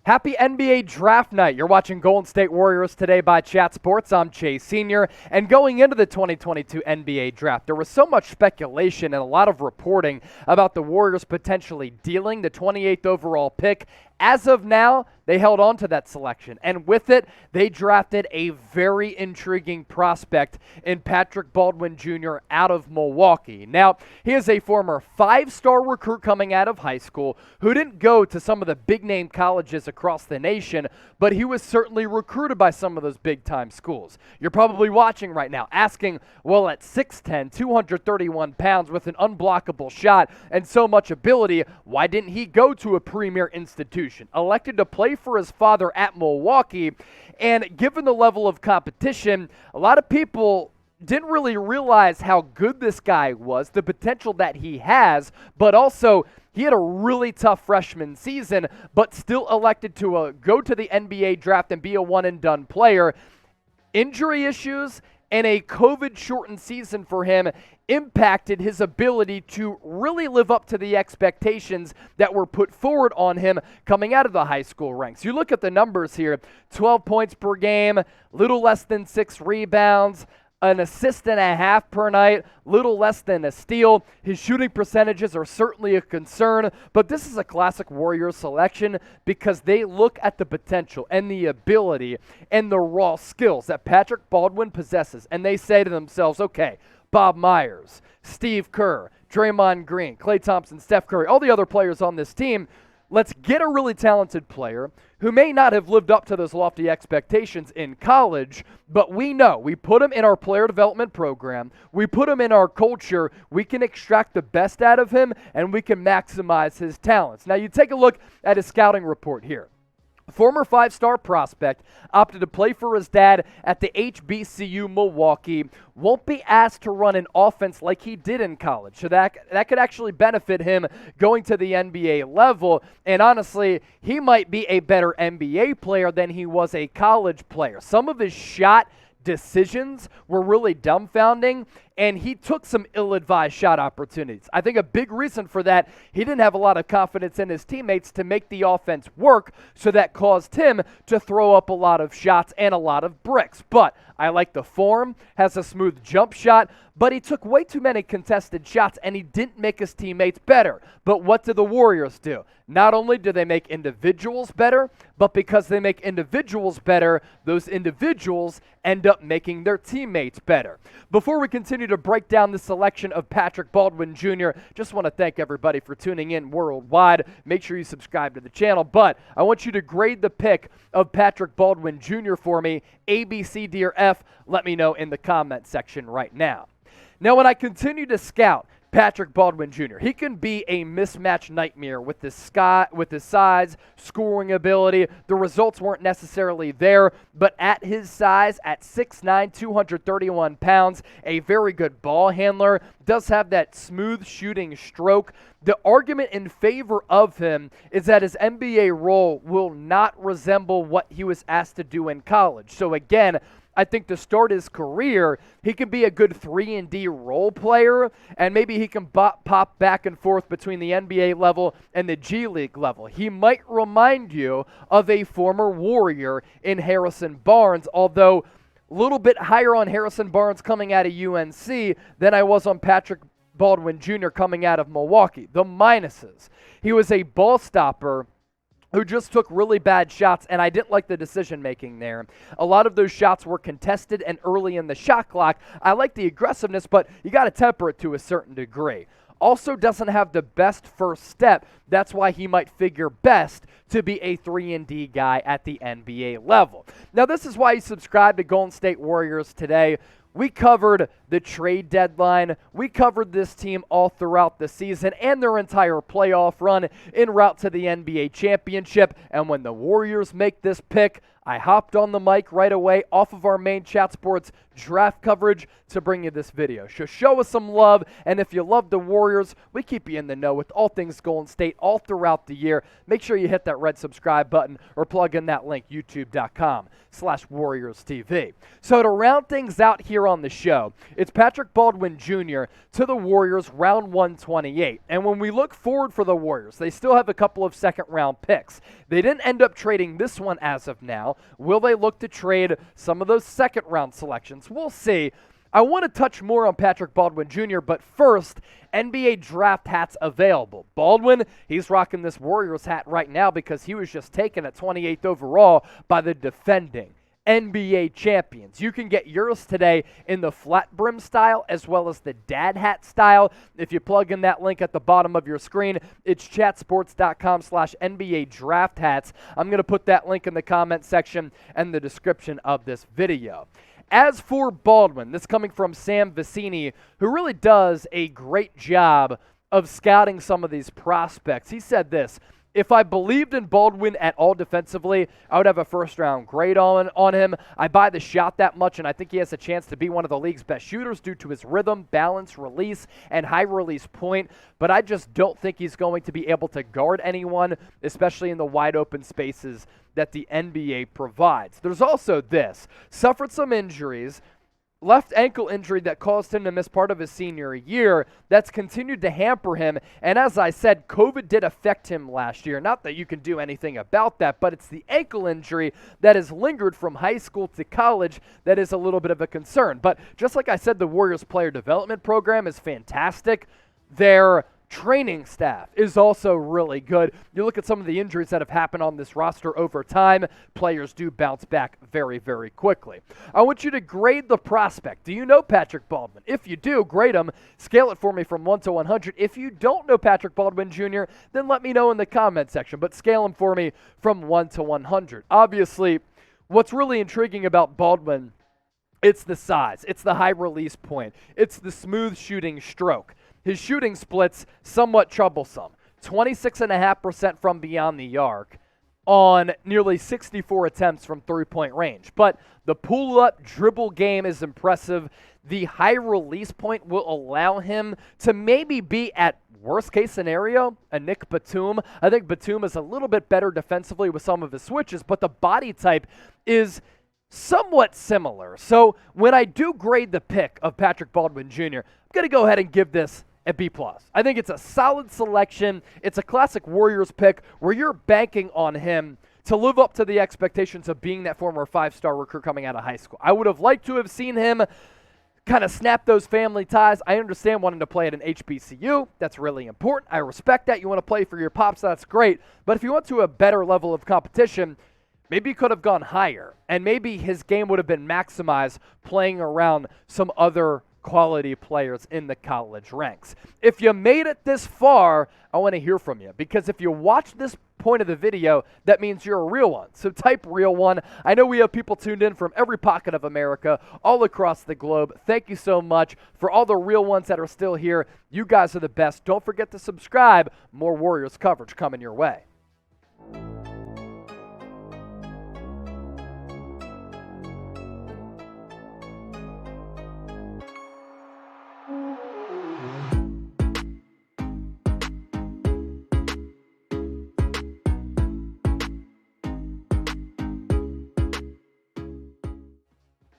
Happy NBA Draft Night. You're watching Golden State Warriors Today by Chat Sports. I'm Chase Sr. And going into the 2022 NBA Draft, there was so much speculation and a lot of reporting about the Warriors potentially dealing the 28th overall pick. As of now, they held on to that selection, and with it, they drafted a very intriguing prospect in Patrick Baldwin Jr. out of Milwaukee. Now, he is a former five-star recruit coming out of high school who didn't go to some of the big-name colleges across the nation, but he was certainly recruited by some of those big-time schools. You're probably watching right now, asking, well, at 6'10", 231 pounds with an unblockable shot and so much ability, why didn't he go to a premier institution? Elected to play for his father at Milwaukee, and given the level of competition, a lot of people didn't really realize how good this guy was, the potential that he has, but also he had a really tough freshman season, but still elected to go to the NBA draft and be a one-and-done player. Injury issues and a COVID-shortened season for him impacted his ability to really live up to the expectations that were put forward on him coming out of the high school ranks. You look at the numbers here, 12 points per game, little less than 6 rebounds, an assist and a half per night, little less than a steal. His shooting percentages are certainly a concern, but this is a classic Warriors selection because they look at the potential and the ability and the raw skills that Patrick Baldwin possesses, and they say to themselves, okay, Bob Myers, Steve Kerr, Draymond Green, Klay Thompson, Steph Curry, all the other players on this team, let's get a really talented player who may not have lived up to those lofty expectations in college, but we know, we put him in our player development program, we put him in our culture, we can extract the best out of him, and we can maximize his talents. Now, you take a look at his scouting report here. Former five-star prospect, opted to play for his dad at the HBCU Milwaukee, won't be asked to run an offense like he did in college. So that could actually benefit him going to the NBA level. And honestly, he might be a better NBA player than he was a college player. Some of his shot decisions were really dumbfounding, and he took some ill-advised shot opportunities. I think a big reason for that, he didn't have a lot of confidence in his teammates to make the offense work, so that caused him to throw up a lot of shots and a lot of bricks. But I like the form, has a smooth jump shot, but he took way too many contested shots, and he didn't make his teammates better. But what do the Warriors do? Not only do they make individuals better, but because they make individuals better, those individuals end up making their teammates better. Before we continue to break down the selection of Patrick Baldwin Jr., just want to thank everybody for tuning in worldwide. Make sure you subscribe to the channel, but I want you to grade the pick of Patrick Baldwin Jr. for me, A, B, C, D, or F. Let me know in the comment section right now. Now, when I continue to scout Patrick Baldwin Jr., he can be a mismatch nightmare with his size, scoring ability. The results weren't necessarily there, but at his size, at 6'9", 231 pounds, a very good ball handler, does have that smooth shooting stroke. The argument in favor of him is that his NBA role will not resemble what he was asked to do in college. So again, I think to start his career, he can be a good 3-and-D role player, and maybe he can pop back and forth between the NBA level and the G League level. He might remind you of a former Warrior in Harrison Barnes, although a little bit higher on Harrison Barnes coming out of UNC than I was on Patrick Baldwin Jr. coming out of Milwaukee. The minuses. He was a ball stopper who just took really bad shots, and I didn't like the decision-making there. A lot of those shots were contested and early in the shot clock. I like the aggressiveness, but you got to temper it to a certain degree. Also doesn't have the best first step. That's why he might figure best to be a 3-and-D guy at the NBA level. Now, this is why you subscribe to Golden State Warriors Today. We covered the trade deadline. We covered this team all throughout the season and their entire playoff run en route to the NBA championship. And when the Warriors make this pick, I hopped on the mic right away off of our main Chat Sports draft coverage to bring you this video. So show us some love, and if you love the Warriors, we keep you in the know with all things Golden State all throughout the year. Make sure you hit that red subscribe button or plug in that link, youtube.com/WarriorsTV. So to round things out here on the show, it's Patrick Baldwin Jr. to the Warriors, round 128. And when we look forward for the Warriors, they still have a couple of second-round picks. They didn't end up trading this one as of now. Will they look to trade some of those second-round selections? We'll see. I want to touch more on Patrick Baldwin Jr., but first, NBA draft hats available. Baldwin, he's rocking this Warriors hat right now because he was just taken at 28th overall by the defending NBA champions. You can get yours today in the flat brim style as well as the dad hat style. If you plug in that link at the bottom of your screen, it's chatsports.com/NBA draft hats. I'm going to put that link in the comment section and the description of this video. As for Baldwin, this coming from Sam Vecini, who really does a great job of scouting some of these prospects. He said this: if I believed in Baldwin at all defensively, I would have a first-round grade on him. I buy the shot that much, and I think he has a chance to be one of the league's best shooters due to his rhythm, balance, release, and high release point. But I just don't think he's going to be able to guard anyone, especially in the wide-open spaces that the NBA provides. There's also this. Suffered some injuries. Left ankle injury that caused him to miss part of his senior year. That's continued to hamper him. And as I said, COVID did affect him last year. Not that you can do anything about that, but it's the ankle injury that has lingered from high school to college that is a little bit of a concern. But just like I said, the Warriors player development program is fantastic. Their training staff is also really good. You look at some of the injuries that have happened on this roster over time, players do bounce back very, very quickly. I want you to grade the prospect. Do you know Patrick Baldwin? If you do, grade him. Scale it for me from 1 to 100. If you don't know Patrick Baldwin Jr., then let me know in the comment section, but scale him for me from 1 to 100. Obviously, what's really intriguing about Baldwin, it's the size, it's the high release point, it's the smooth shooting stroke. His shooting split's somewhat troublesome. 26.5% from beyond the arc on nearly 64 attempts from three-point range. But the pull-up dribble game is impressive. The high release point will allow him to maybe be, at worst-case scenario, a Nick Batum. I think Batum is a little bit better defensively with some of his switches, but the body type is somewhat similar. So when I do grade the pick of Patrick Baldwin Jr., I'm going to go ahead and give this a B+. I think it's a solid selection. It's a classic Warriors pick where you're banking on him to live up to the expectations of being that former five-star recruit coming out of high school. I would have liked to have seen him kind of snap those family ties. I understand wanting to play at an HBCU. That's really important. I respect that. You want to play for your pops. That's great. But if you want to a better level of competition, maybe he could have gone higher, and maybe his game would have been maximized playing around some other quality players in the college ranks. If you made it this far, I want to hear from you, because if you watch this point of the video, that means you're a real one. So type real one. I know we have people tuned in from every pocket of America, all across the globe. Thank you so much for all the real ones that are still here. You guys are the best. Don't forget to subscribe. More Warriors coverage coming your way.